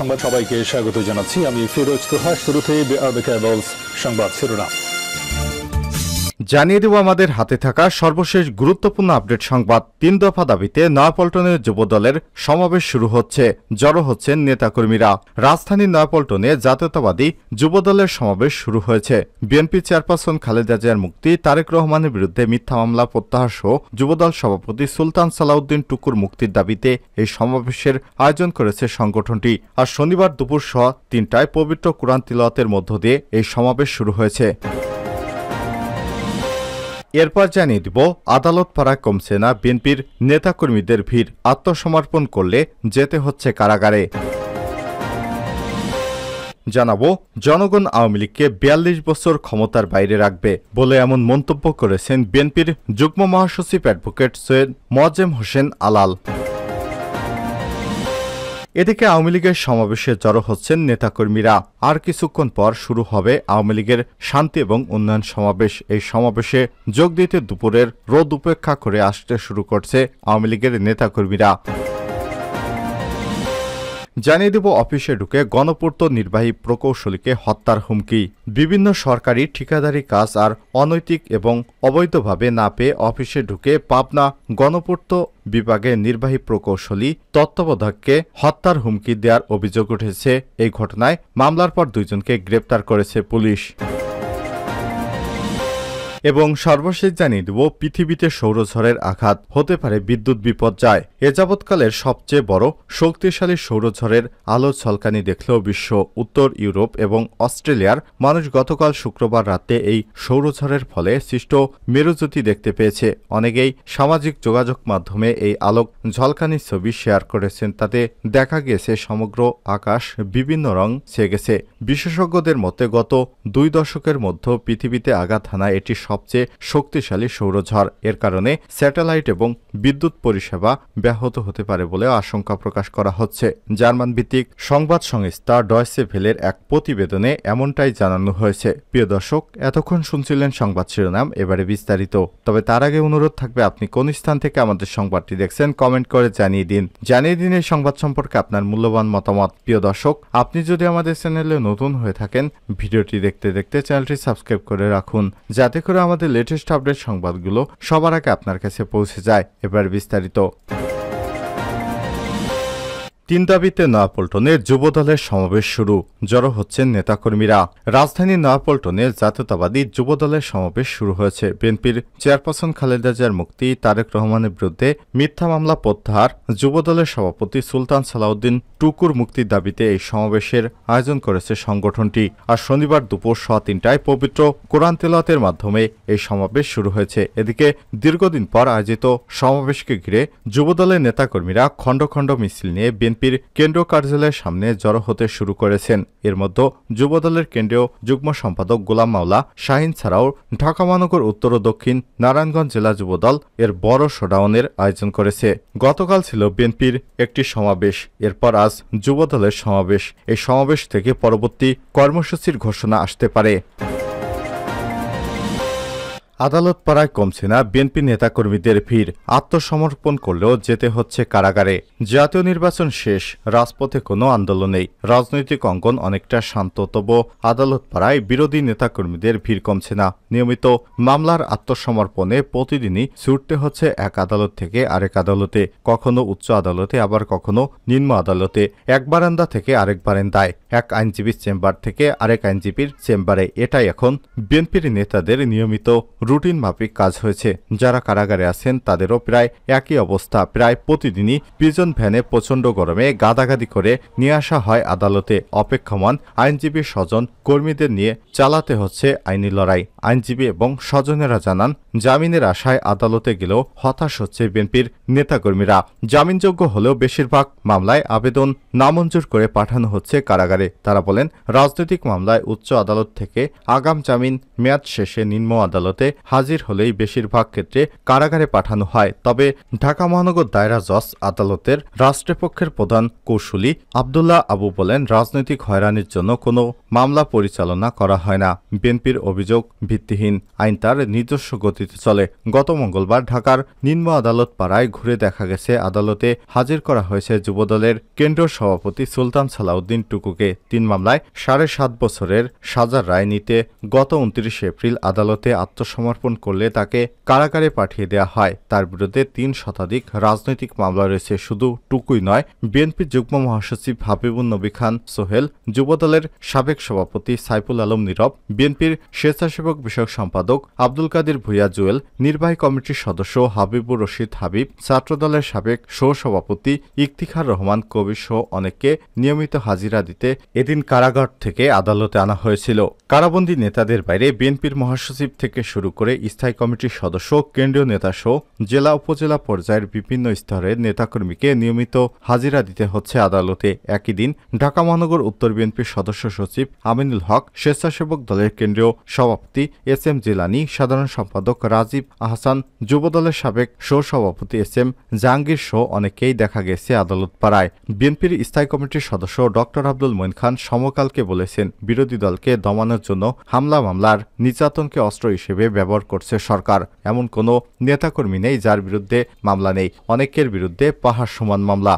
সংবাদ সবাইকে স্বাগত জানাচ্ছি আমি ফিরোজ তোহা। শুরুতে সংবাদ শিরোনাম জানিয়ে দেব আমাদের হাতে থাকা সর্বশেষ গুরুত্বপূর্ণ আপডেট সংবাদ। ৩ দফা দাবিতে নয়াপল্টনে যুবদলের সমাবেশ শুরু হচ্ছে, জড়ো হচ্ছেন নেতাকর্মীরা। রাজধানীর নয়াপল্টনে জাতীয়তাবাদী যুবদলের সমাবেশ শুরু হয়েছে। বিএনপি চেয়ারপারসন খালেদা জিয়ার মুক্তি, তারেক রহমানের বিরুদ্ধে মিথ্যা মামলা প্রত্যাহার সহ যুবদল সভাপতি সুলতান সালাউদ্দিন টুকুর মুক্তির দাবিতে এই সমাবেশের আয়োজন করেছে সংগঠনটি। আর শনিবার দুপুর ৩টায় পবিত্র কুরআন তিলাওয়াতের মধ্য দিয়ে এই সমাবেশ শুরু হয়েছে। এরপর জানিয়ে দিব, আদালত পাড়ায় কমছে না বিএনপির নেতাকর্মীদের ভিড়, আত্মসমর্পণ করলে যেতে হচ্ছে কারাগারে। জানাবো, জনগণ আওয়ামী লীগকে ৪২ বছর ক্ষমতার বাইরে রাখবে বলে এমন মন্তব্য করেছেন বিএনপির যুগ্ম মহাসচিব অ্যাডভোকেট সৈয়দ মোয়াজ্জেম হোসেন আলাল। এদিকে আওয়ামী লীগের সমাবেশে জড়ো হচ্ছেন নেতাকর্মীরা। আর কিছুক্ষণ পর শুরু হবে আওয়ামী লীগের শান্তি এবং উন্নয়ন সমাবেশ। এই সমাবেশে যোগ দিতে দুপুরের রোদ উপেক্ষা করে আসতে শুরু করছে আওয়ামী লীগের নেতাকর্মীরা। জানিয়ে দেব, অফিসে ঢুকে গণপূর্ত নির্বাহী প্রকৌশলীকে হত্যার হুমকি। বিভিন্ন সরকারি ঠিকাদারি কাজ আর অনৈতিক এবং অবৈধভাবে না পেয়ে অফিসে ঢুকে পাবনা গণপূর্ত বিভাগের নির্বাহী প্রকৌশলী তত্ত্বাবধায়ককে হত্যার হুমকি দেওয়ার অভিযোগ উঠেছে। এই ঘটনায় মামলার পর 2 জনকে গ্রেপ্তার করেছে পুলিশ। এবং সর্বশেষ জানিয়ে দেব, পৃথিবীতে সৌরঝড়ের আঘাত, হতে পারে বিদ্যুৎ বিপর্যয়। এ যাবৎকালের সবচেয়ে বড় শক্তিশালী সৌরঝড়ের আলো ঝলকানি দেখল বিশ্ব। উত্তর ইউরোপ এবং অস্ট্রেলিয়ার মানুষ গতকাল শুক্রবার রাতে এই সৌরঝড়ের ফলে সৃষ্ট মেরুজ্যোতি দেখতে পেয়েছে। অনেকেই সামাজিক যোগাযোগ মাধ্যমে এই আলোক ঝলকানির ছবি শেয়ার করেছেন। তাতে দেখা গিয়েছে সমগ্র আকাশ বিভিন্ন রং ছেয়ে গেছে। বিশেষজ্ঞদের মতে গত 2 দশকের মধ্যে পৃথিবীতে আঘাত হানায় এটি সবচেয়ে শক্তিশালী সৌরঝড়। এর কারণে স্যাটেলাইট এবং বিদ্যুৎ পরিষেবা ব্যাহত হতে পারে বলে আশঙ্কা প্রকাশ করা হচ্ছে। জার্মান ভিত্তিক সংবাদ সংস্থা ডয়চে ভেলের এক প্রতিবেদনে এমনটাই জানানো হয়েছে। প্রিয় দর্শক, এতক্ষণ শুনছিলেন সংবাদ শিরোনাম, এবারে বিস্তারিত। তবে তার আগে অনুরোধ থাকবে, আপনি কোন স্থান থেকে আমাদের সংবাদটি দেখছেন কমেন্ট করে জানিয়ে দিন এই সংবাদ সম্পর্কে আপনার মূল্যবান মতামত। প্রিয় দর্শক, আপনি যদি আমাদের চ্যানেলে নতুন হয়ে থাকেন, ভিডিওটি দেখতে দেখতে চ্যানেলটি সাবস্ক্রাইব করে রাখুন, যাতে করে আমাদের লেটেস্ট আপডেট সংবাদগুলো সবার আগে আপনার কাছে পৌঁছে যায়। এবার বিস্তারিত। 3 দাবিতে নয়াপল্টনে যুবদলের সমাবেশ শুরু, জড়ো হচ্ছেন নেতাকর্মীরা। রাজধানীর নয়াপল্টনে জাতীয়তাবাদী যুবদলের সমাবেশ শুরু হয়েছে। বিএনপির চেয়ারপারসন খালেদা জিয়ার মুক্তি, তারেক রহমানের বিরুদ্ধে মিথ্যা মামলা প্রত্যাহার, যুবদলের সভাপতি সুলতান সালাউদ্দিন টুকুর মুক্তির দাবিতে এই সমাবেশের আয়োজন করেছে সংগঠনটি। আর শনিবার দুপুর 3টায় পবিত্র কোরআন তিলাওয়াতের মাধ্যমে এই সমাবেশ শুরু হয়েছে। এদিকে দীর্ঘদিন পর আয়োজিত সমাবেশকে ঘিরে যুবদলের নেতাকর্মীরা খণ্ড খণ্ড মিছিল নিয়ে বিএনপির কেন্দ্রীয় কার্যালয়ের সামনে জড়ো হতে শুরু করেছেন। এর মধ্যে যুবদলের কেন্দ্রীয় যুগ্ম সম্পাদক গোলাম মাওলা শাহিন ছাড়াও ঢাকা মহানগর উত্তর ও দক্ষিণ নারায়ণগঞ্জ জেলা যুবদল এর বড় শোডাউনের আয়োজন করেছে। গতকাল ছিল বিএনপির একটি সমাবেশ, এরপর আজ যুবদলের সমাবেশ। এই সমাবেশ থেকে পরবর্তী কর্মসূচির ঘোষণা আসতে পারে। আদালত পাড়ায় কমছে না বিএনপি নেতাকর্মীদের ভিড়, আত্মসমর্পণ করলেও যেতে হচ্ছে কারাগারে। জাতীয় নির্বাচন শেষ, রাজপথে কোনো আন্দোলন নেই, রাজনৈতিক অঙ্গন অনেকটা শান্ত, তবু আদালত পাড়ায় বিরোধী নেতাকর্মীদের ভিড় কমছে না। নিয়মিত মামলার আত্মসমর্পণে প্রতিদিনই ছুটতে হচ্ছে এক আদালত থেকে আরেক আদালতে, কখনো উচ্চ আদালতে, আবার কখনো নিম্ন আদালতে, এক বারান্দা থেকে আরেক বারান্দায়, এক আইনজীবীর চেম্বার থেকে আরেক আইনজীবীর চেম্বারে। এটাই এখন বিএনপির নেতাদের নিয়মিত রুটিন মাফিক কাজ হয়েছে। যারা কারাগারে আছেন তাদেরও প্রায় একই অবস্থা। প্রায় প্রতিদিনই প্রিজন ভ্যানে প্রচণ্ড গরমে গাদাগাদি করে নিয়ে আসা হয় আদালতে। অপেক্ষমান আইনজীবী স্বজন কর্মীদের নিয়ে চালাতে হচ্ছে আইনি লড়াই। আইনজীবী এবং স্বজনেরা জানান, জামিনের আশায় আদালতে গেলেও হতাশ হচ্ছে বিএনপির নেতাকর্মীরা। জামিনযোগ্য হলেও বেশিরভাগ মামলায় আবেদন নামঞ্জুর করে পাঠানো হচ্ছে কারাগারে। তারা বলেন, রাজনৈতিক মামলায় উচ্চ আদালত থেকে আগাম জামিন মেয়াদ শেষে নিম্ন আদালতে হাজির হলেই বেশিরভাগ ক্ষেত্রে কারাগারে পাঠানো হয়। তবে ঢাকা মহানগর দায়রা জজ আদালতের রাষ্ট্রপক্ষের প্রধান কৌশলী আব্দুল্লাহ আবু বলেন, রাজনৈতিক হয়রানির জন্য কোনো মামলা পরিচালনা করা হয় না। বিএনপির অভিযোগ ভিত্তিহীন, আইন তার নিজস্ব গতি গতিতে চলে। গত মঙ্গলবার ঢাকার নিম্ন আদালত পাড়ায় ঘুরে দেখা গেছে আদালতে হাজির করা হয়েছে যুবদলের কেন্দ্রীয় সভাপতি সুলতান সালাউদ্দিন টুকুকে। ৩ মামলায় ৭.৫ বছরের সাজার রায় নিতে গত ২৯ এপ্রিল আদালতে আত্মসমর্পণ করলে তাকে কারাগারে পাঠিয়ে দেওয়া হয়। তার বিরুদ্ধে ৩ শতাধিক রাজনৈতিক মামলা রয়েছে। শুধু টুকুই নয়, বিএনপির যুগ্ম মহাসচিব হাবিবুন নবী খান সোহেল, যুবদলের সাবেক সভাপতি সাইফুল আলম নীরব, বিএনপির স্বেচ্ছাসেবক বিষয়ক সম্পাদক আব্দুল কাদের ভূঁইয়া জুয়েল, নির্বাহী কমিটির সদস্য হাবিবুর রশিদ হাবিব, ছাত্রদলের সাবেক সহসভাপতি ইফতিখার রহমান কবির সহ অনেককে নিয়মিত হাজিরা দিতে এদিন কারাগার থেকে আদালতে আনা হয়েছিল। কারাবন্দী নেতাদের বাইরে বিএনপির মহাসচিব থেকে শুরু করে স্থায়ী কমিটির সদস্য, কেন্দ্রীয় নেতাসহ জেলা উপজেলা পর্যায়ের বিভিন্ন স্তরের নেতাকর্মীকে নিয়মিত হাজিরা দিতে হচ্ছে আদালতে। একই দিন ঢাকা মহানগর উত্তর বিএনপির সদস্য সচিব আমিনুল হক, স্বেচ্ছাসেবক দলের কেন্দ্রীয় সভাপতি এস.এম. জিলানী, সাধারণ সম্পাদক রাজীব আহসান, যুবদলের সাবেক সহসভাপতি এস.এম. জাহাঙ্গীর সহ অনেকেই দেখা গেছে আদালত পাড়ায়। বিএনপির স্থায়ী কমিটির সদস্য ডক্টর আব্দুল মঈন খান সমকালকে বলেছেন, বিরোধী দলকে দমানোর জন্য হামলা মামলার নির্যাতনকে অস্ত্র হিসেবে ব্যবহার করছে সরকার। এমন কোনো নেতাকর্মী নেই যার বিরুদ্ধে মামলা নেই, অনেকের বিরুদ্ধে পাহাড় সমান মামলা।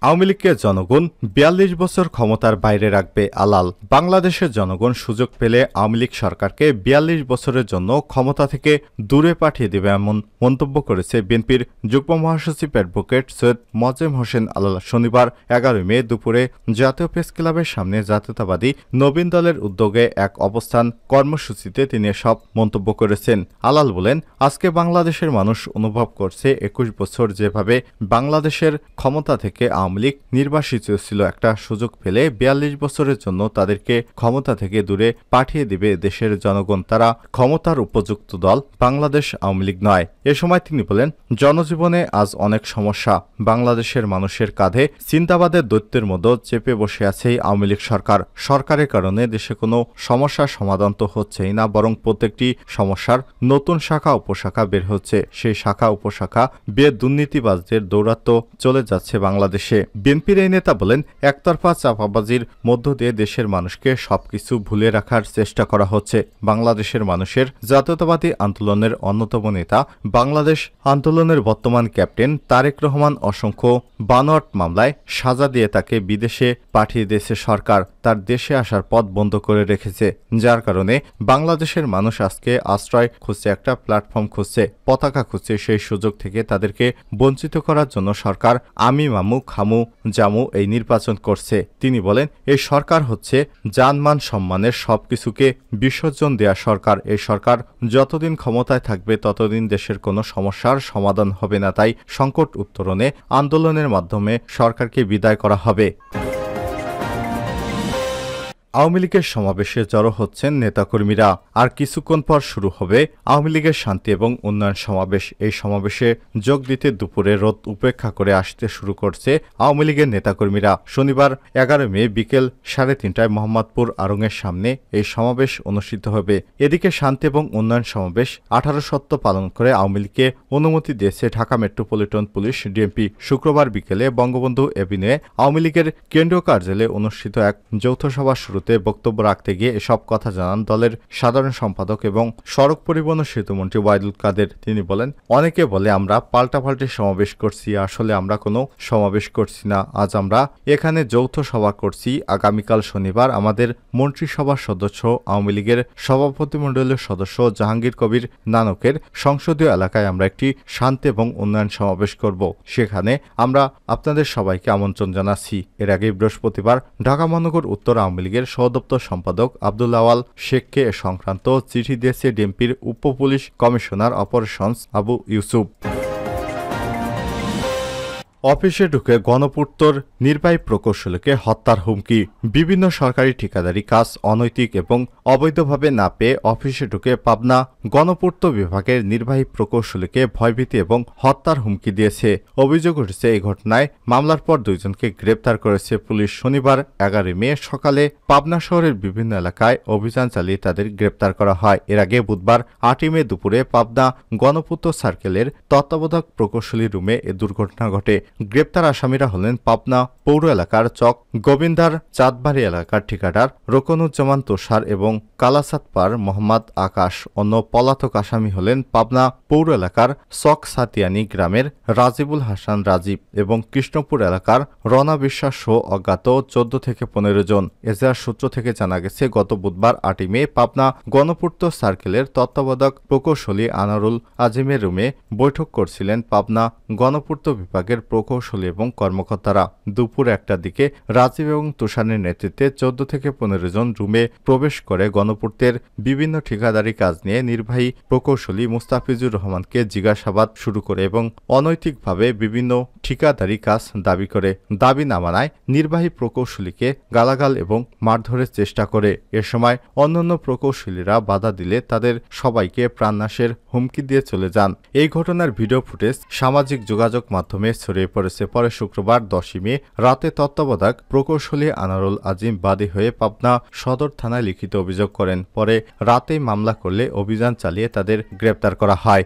আওয়ামী লীগকে জনগণ ৪২ বছর ক্ষমতার বাইরে রাখবে আলাল। বাংলাদেশের জনগণ সুযোগ পেলে আওয়ামী লীগ সরকারকে ৪২ বছরের জন্য ক্ষমতা থেকে দূরে পাঠিয়ে দেবে এমন মন্তব্য করেছে বিএনপির যুগ্ম মহাসচিব অ্যাডভোকেট সৈয়দ মোয়াজ্জেম হোসেন আলাল। শনিবার ১১ মে দুপুরে জাতীয় প্রেস ক্লাবের সামনে জাতীয়তাবাদী নবীন দলের উদ্যোগে এক অবস্থান কর্মসূচিতে তিনি এসব মন্তব্য করেছেন। আলাল বলেন, আজকে বাংলাদেশের মানুষ অনুভব করছে ২১ বছর যেভাবে বাংলাদেশের ক্ষমতা থেকে আওয়ামী লীগ নির্বাসিত ছিল, একটা সুযোগ পেলে ৪২ বছরের জন্য তাদেরকে ক্ষমতা থেকে দূরে পাঠিয়ে দিবে দেশের জনগণ। তারা ক্ষমতার উপযুক্ত দল, বাংলাদেশ আওয়ামী লীগ নয়। এ সময় তিনি বলেন, জনজীবনে আজ অনেক সমস্যা। বাংলাদেশের মানুষের কাঁধে চিন্তাবাদের দৈত্যের মতো চেপে বসে আছে আওয়ামী লীগ সরকার। সরকারের কারণে দেশে কোনো সমস্যার সমাধান তো হচ্ছেই না, বরং প্রত্যেকটি সমস্যার নতুন শাখা উপশাখা বের হচ্ছে। সেই শাখা উপশাখা বেয়ে দুর্নীতিবাজদের দৌরাত্ম্য চলে যাচ্ছে বাংলাদেশে। বিএনপির এই নেতা বলেন, একতরফা চাপাবাজির মধ্য দিয়ে দেশের মানুষকে সবকিছু ভুলে রাখার চেষ্টা করা হচ্ছে। বাংলাদেশের মানুষের জাতীয়তাবাদী আন্দোলনের অন্যতম নেতা, বাংলাদেশ আন্দোলনের বর্তমান ক্যাপ্টেন তারেক রহমান অসংখ্য বানোয়াট মামলায় সাজা দিয়ে তাকে বিদেশে পাঠিয়ে দিয়েছে সরকার। তার দেশে আসার পথ বন্ধ করে রেখেছে, যার কারণে বাংলাদেশের মানুষ আজকে আশ্রয় খুঁজছে, একটা প্ল্যাটফর্ম খুঁজছে, পতাকা খুঁজছে। সেই সুযোগ থেকে তাদেরকে বঞ্চিত করার জন্য সরকার আমি মামু খামু জামু এই নির্বাচন করছে। তিনি বলেন, এই সরকার হচ্ছে জানমান সম্মানের সবকিছুকে বিসর্জন দেয়া সরকার। এই সরকার যতদিন ক্ষমতায় থাকবে ততদিন দেশের কোনো সমস্যার সমাধান হবে না। তাই সংকট উত্তরণে আন্দোলনের মাধ্যমে সরকারকে বিদায় করা হবে। আওয়ামী লীগের সমাবেশে জড়ো হচ্ছেন নেতাকর্মীরা। আর কিছুক্ষণ পর শুরু হবে আওয়ামী লীগের শান্তি এবং উন্নয়ন সমাবেশ। এই সমাবেশে যোগ দিতে দুপুরে রোদ উপেক্ষা করে আসতে শুরু করছে আওয়ামী লীগের নেতাকর্মীরা। শনিবার ১১ মে বিকেল ৩:৩০টায় মোহাম্মদপুর আড়ংয়ের সামনে এই সমাবেশ অনুষ্ঠিত হবে। এদিকে শান্তি এবং উন্নয়ন সমাবেশ ১৮ সপ্তাহ পালন করে আওয়ামী লীগকে অনুমতি দিয়েছে ঢাকা মেট্রোপলিটন পুলিশ ডিএমপি। শুক্রবার বিকেলে বঙ্গবন্ধু এভিনিউয়ে আওয়ামী লীগের কেন্দ্রীয় কার্যালয়ে অনুষ্ঠিত এক যৌথ সভা শুরুতে বক্তব্য রাখতে গিয়ে এসব কথা জানান দলের সাধারণ সম্পাদক এবং সড়ক পরিবহন ও সেতুমন্ত্রী ওবায়দুল কাদের। তিনি বলেন, অনেকে বলে আমরা পাল্টাপাল্টি সমাবেশ করছি, আসলে আমরা কোনো সমাবেশ করছি না। আজ আমরা এখানে যৌথ সভা করছি। আগামীকাল শনিবার আমাদের মন্ত্রিসভার সদস্য আওয়ামী লীগের সভাপতিমণ্ডলীয় সদস্য জাহাঙ্গীর কবির নানকের সংসদীয় এলাকায় আমরা একটি শান্তি এবং উন্নয়ন সমাবেশ করব। সেখানে আমরা আপনাদের সবাইকে আমন্ত্রণ জানাচ্ছি। এর আগে বৃহস্পতিবার ঢাকা মহানগর উত্তর আওয়ামী লীগের সহদপ্তর সম্পাদক আব্দুল আওয়াল শেখকে এ সংক্রান্ত চিঠি দিয়েছে ডিএমপির উপ police commissioner operations Abu Yusuf. অফিসে ঢুকে গণপূর্তর নির্বাহী প্রকৌশলীকে হত্যার হুমকি। বিভিন্ন সরকারি ঠিকাদারি কাজ অনৈতিক এবং অবৈধভাবে না পেয়ে অফিসে ঢুকে পাবনা গণপূর্ত বিভাগের নির্বাহী প্রকৌশলীকে ভয়ভীতি এবং হত্যার হুমকি দিয়েছে। অভিযোগ উঠেছে এই ঘটনায় মামলার পর দুইজনকে গ্রেপ্তার করেছে পুলিশ। শনিবার ১১ মে সকালে পাবনা শহরের বিভিন্ন এলাকায় অভিযান চালিয়ে তাদের গ্রেপ্তার করা হয়। এর আগে বুধবার ৮ মে দুপুরে পাবনা গণপূর্ত সার্কেলের তত্ত্বাবধায়ক প্রকৌশলী রুমে এ দুর্ঘটনা ঘটে। গ্রেপ্তার আসামিরা হলেন পাবনা পৌর এলাকার চক গোবিন্দার চাঁদবাড়ি এলাকার ঠিকাদার রোকনুজ্জামান তুষার এবং কালাসাতপার মোহাম্মদ আকাশ। অন্য পলাতক আসামি হলেন পাবনা পৌর এলাকার চক সাতিয়ানি গ্রামের রাজিবুল হাসান রাজীব এবং কৃষ্ণপুর এলাকার রনা বিশ্বাস সহ অজ্ঞাত 14 থেকে 15 জন। এজাহার সূত্র থেকে জানা গেছে, গত বুধবার 8 মে পাবনা গণপূর্ত সার্কেলের তত্ত্বাবধায়ক প্রকৌশলী আনারুল আজিমের রুমে বৈঠক করছিলেন পাবনা গণপূর্ত বিভাগের প্রকৌশলী এবং কর্মকর্তারা। দুপুর 1টার দিকে রাজীব এবং তুষারের নেতৃত্বে 14 থেকে 15 জন রুমে প্রবেশ করে গণপূর্তের বিভিন্ন ঠিকাদারি কাজ নিয়ে নির্বাহী প্রকৌশলী মুস্তাফিজুর রহমানকে জিজ্ঞাসাবাদ শুরু করে এবং অনৈতিকভাবে বিভিন্ন ঠিকাদারি কাজ দাবি করে। দাবি না মানায় নির্বাহী প্রকৌশলীকে গালাগাল এবং মারধরের চেষ্টা করে। এ সময় অন্যান্য প্রকৌশলীরা বাধা দিলে তাদের সবাইকে প্রাণনাশের হুমকি দিয়ে চলে যান। এই ঘটনার ভিডিও ফুটেজ সামাজিক যোগাযোগ মাধ্যমে ছড়িয়ে পড়েছে। পরে শুক্রবার 10 মে রাতে তত্ত্বাবধায়ক প্রকৌশলী আনারুল আজিম বাদী হয়ে পাবনা সদর থানায় লিখিত অভিযোগ করেন। পরে রাতেই মামলা করলে অভিযান চালিয়ে তাদের গ্রেপ্তার করা হয়।